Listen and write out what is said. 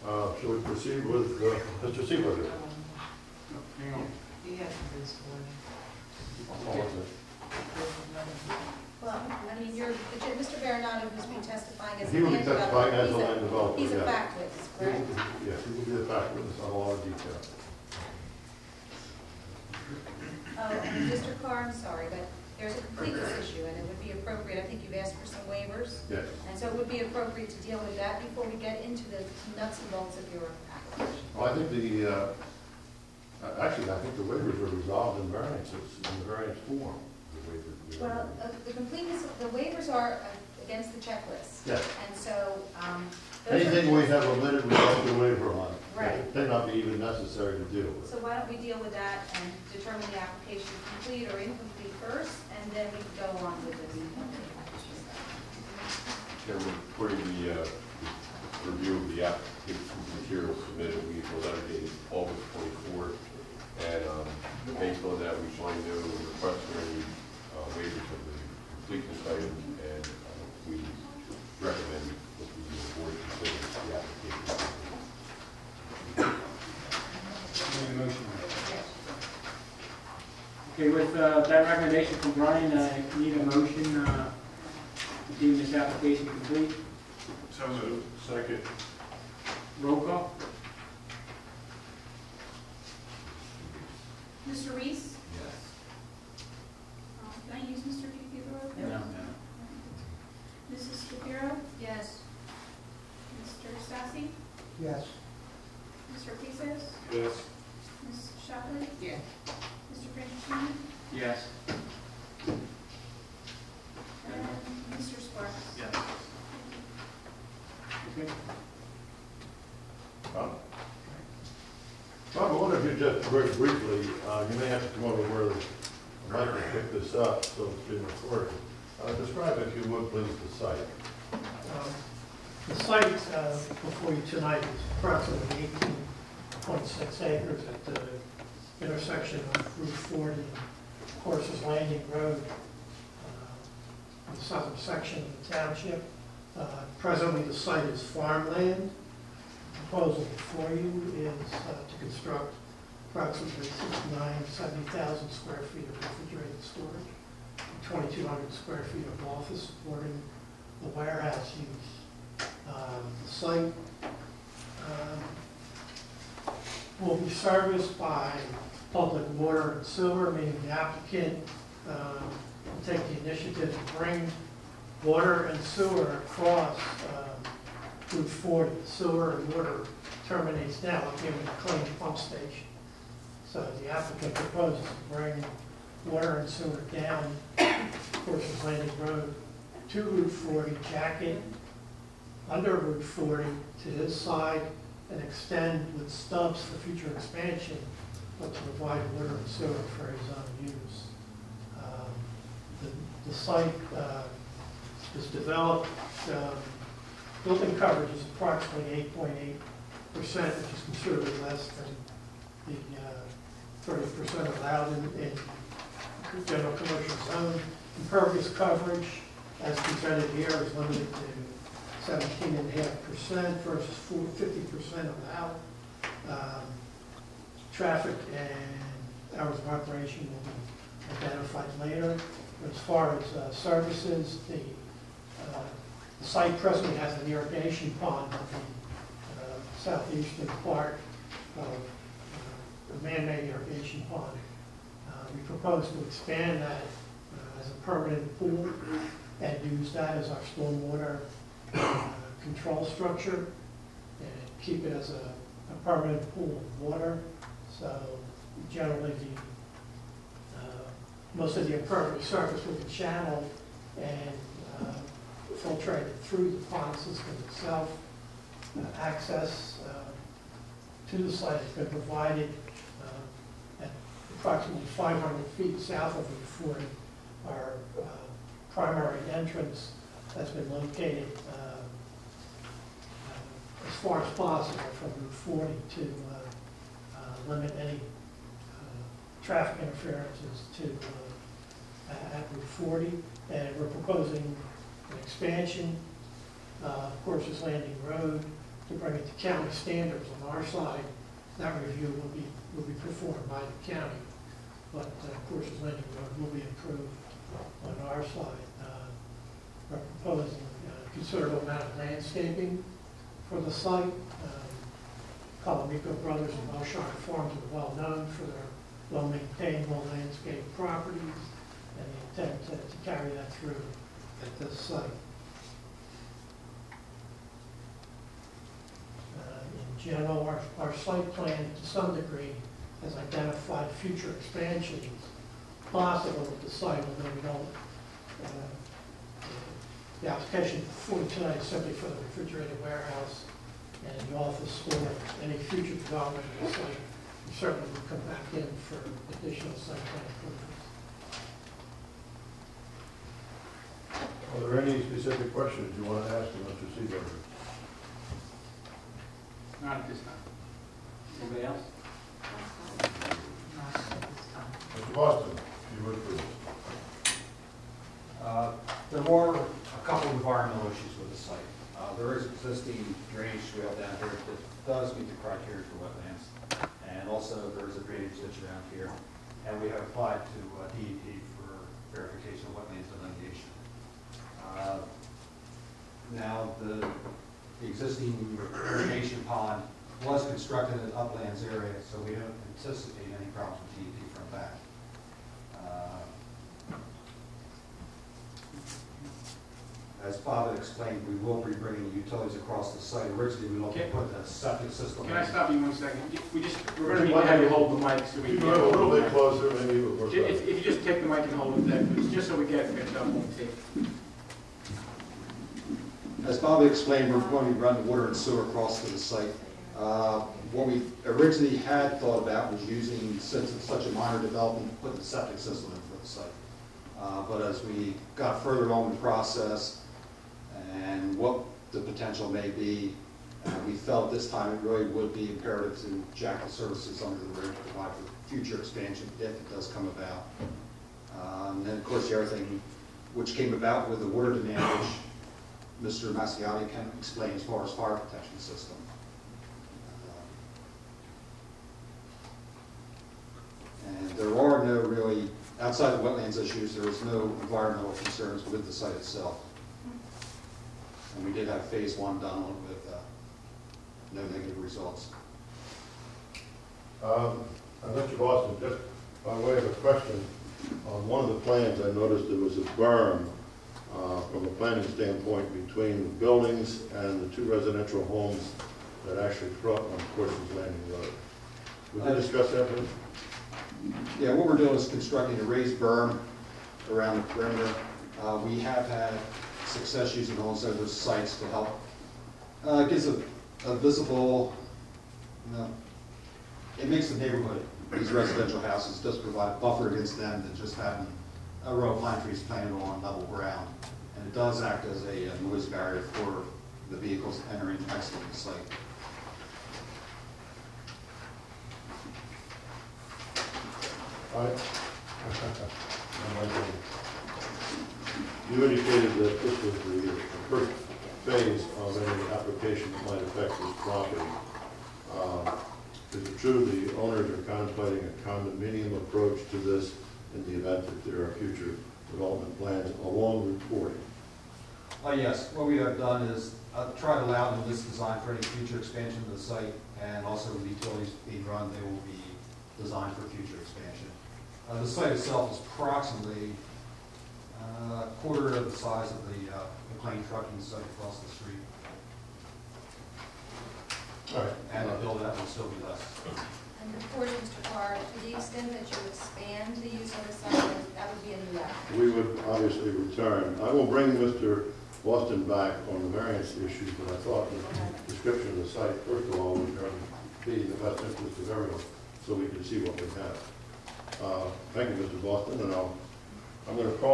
Shall we proceed with Mr. Seaberger? Hang on. He hasn't been sworn Well, I mean, Mr. Baronato, who's been testifying as a He will be land developer. testifying as a land developer, He's a yes. fact witness, correct? Yes, he will be a fact witness on a lot of detail. Oh, and Mr. Carr, I'm sorry, but there's a completeness issue, and it would be appropriate, I think you've asked for some waivers. Yes. And so it would be appropriate to deal with that before we get into the nuts and bolts of your application. Well, I think actually, I think the waivers are resolved in variances, in the variance form. Well, the completeness, the waivers are against the checklist. Yes. And so, those Anything are, we have omitted, we have to waiver on. Right. It may not be even necessary to deal with. so why don't we deal with that and determine the application complete or incomplete first, and then we can go on with the Chairman, according to the review of the application materials submitted, we have a letter dated August 24th, and based on that, we find no request for any waivers of the completeness item, and we recommend that the board consider the application. Any motion? Yes. Okay, with that recommendation from Brian, I need a motion to deem this application complete. So moved. Second. Roll call? Mr. Reese? Yes. Can I use Mr. Figueroa? No. Mrs. Shapiro? Yes. Mr. Sassy? Yes. Mr. Pieces? Yes. Ms. Shockley? Yes. Mr. Franchini? Yes. And Mr. Sparks? Yes. Okay. Bob, I wonder if you just very briefly, you may have to come over where the mic will pick this up, so it's being recorded. Describe, if you would, please, the site. The site before you tonight is approximately 18.6 acres at the intersection of Route 40 and Horses Landing Road, in the southern section of the township. Presently, the site is farmland. The proposal before you is to construct approximately 70,000 square feet of refrigerated storage, and 2,200 square feet of office supporting the warehouse use. The site will be serviced by public water and sewer, meaning the applicant will take the initiative to bring water and sewer across Route 40. Sewer and water terminates now at the McLean pump station. So the applicant proposes to bring water and sewer down Horses Landing Road to Route 40, jack it under Route 40 to his side, and extend with stubs for future expansion, but to provide water and sewer for his own use. The site is developed, building coverage is approximately 8.8%, which is considerably less than the 30% allowed in general commercial zone. Impervious coverage, as presented here, is limited to 17.5% versus 50% allowed. Traffic and hours of operation will be identified later. As far as services, the site presently has an irrigation pond on the southeastern part of a man-made irrigation pond. We propose to expand that as a permanent pool and use that as our stormwater control structure and keep it as a permanent pool of water. So generally most of the impervious surface will be channeled and filtrated through the pond system itself. Access to the site has been provided at approximately 500 feet south of Route 40. Our primary entrance has been located as far as possible from Route 40 to limit any traffic interferences to at Route 40. And we're proposing an expansion of Horses Landing Road to bring it to county standards. On our side, that review will be performed by the county, but of course, the Landing Road will be improved on our side. We're proposing a considerable amount of landscaping for the site. Colamico Brothers and Belshire Farms are well known for their well-maintained, well-landscaped properties, and the intent to carry that through at this site. In general, our site plan, to some degree, has identified future expansions possible at the site, although we don't, the application before tonight is simply for the refrigerated warehouse and the office store. Any future development of the site, we certainly will come back in for additional site plan improvements. Are there any specific questions you want to ask Mr. Seaberger? Not at this time. Anybody else? Mr. Boston, if you would please. There were a couple of environmental issues with the site. There is existing drainage swale down here that does meet the criteria for wetlands. And also there is a drainage ditch around here. And we have applied to DEP for verification of wetlands delineation. Now, the existing irrigation pond was constructed in uplands area, so we don't anticipate any problems with DEP from that. As Bob had explained, we will be bringing utilities across the site. Originally, we looked to put a septic system. Can I stop you 1 second? We're going to need to have you hold the mic so we You can. can go a little bit closer, maybe it would work better. If you just take the mic and hold it there, it's just so we get it picked up on tape. As Bobby explained, we're going to run water and sewer across to the site. What we originally had thought about was using, since it's such a minor development, put the septic system in for the site. But as we got further along in the process and what the potential may be, we felt this time it really would be imperative to jack the services under the road to provide for future expansion if it does come about. And then, of course, the other thing which came about with the water demand, which Mr. Massiati can explain as far as fire protection system. And there are no really, outside the wetlands issues, there is no environmental concerns with the site itself. And we did have phase 1 done on it with no negative results. Mr. Boston, just by way of a question, on one of the plans I noticed there was a berm from a planning standpoint between the buildings and the 2 residential homes that actually front on Corson's Landing Road. Would you discuss that, please? Yeah, what we're doing is constructing a raised berm around the perimeter. We have had success using also those sites to help. It gives a visible, it makes the neighborhood, these residential houses, does provide a buffer against them than just having a row of pine trees planted on level ground. And it does act as a noise barrier for the vehicles entering and exiting the site. All right. You indicated that this was the first phase of any application that might affect this property. Is it true the owners are contemplating a condominium approach to this in the event that there are future development plans along Route 40? Yes, what we have done is try to allow them this design for any future expansion of the site, and also with utilities being run, they will be designed for future expansion. The site itself is approximately a quarter of the size of the McLean trucking site across the street. All right. And the build out will still be less. And of course, Mr. Carr, to the extent that you expand the use of the site, that would be a new application. We would obviously return. I will bring Mr. Boston back on the variance issues, but I thought the description of the site, first of all, would be in the best interest of everyone, so we can see what we have. Thank you, Mr. Boston, and I'm going to call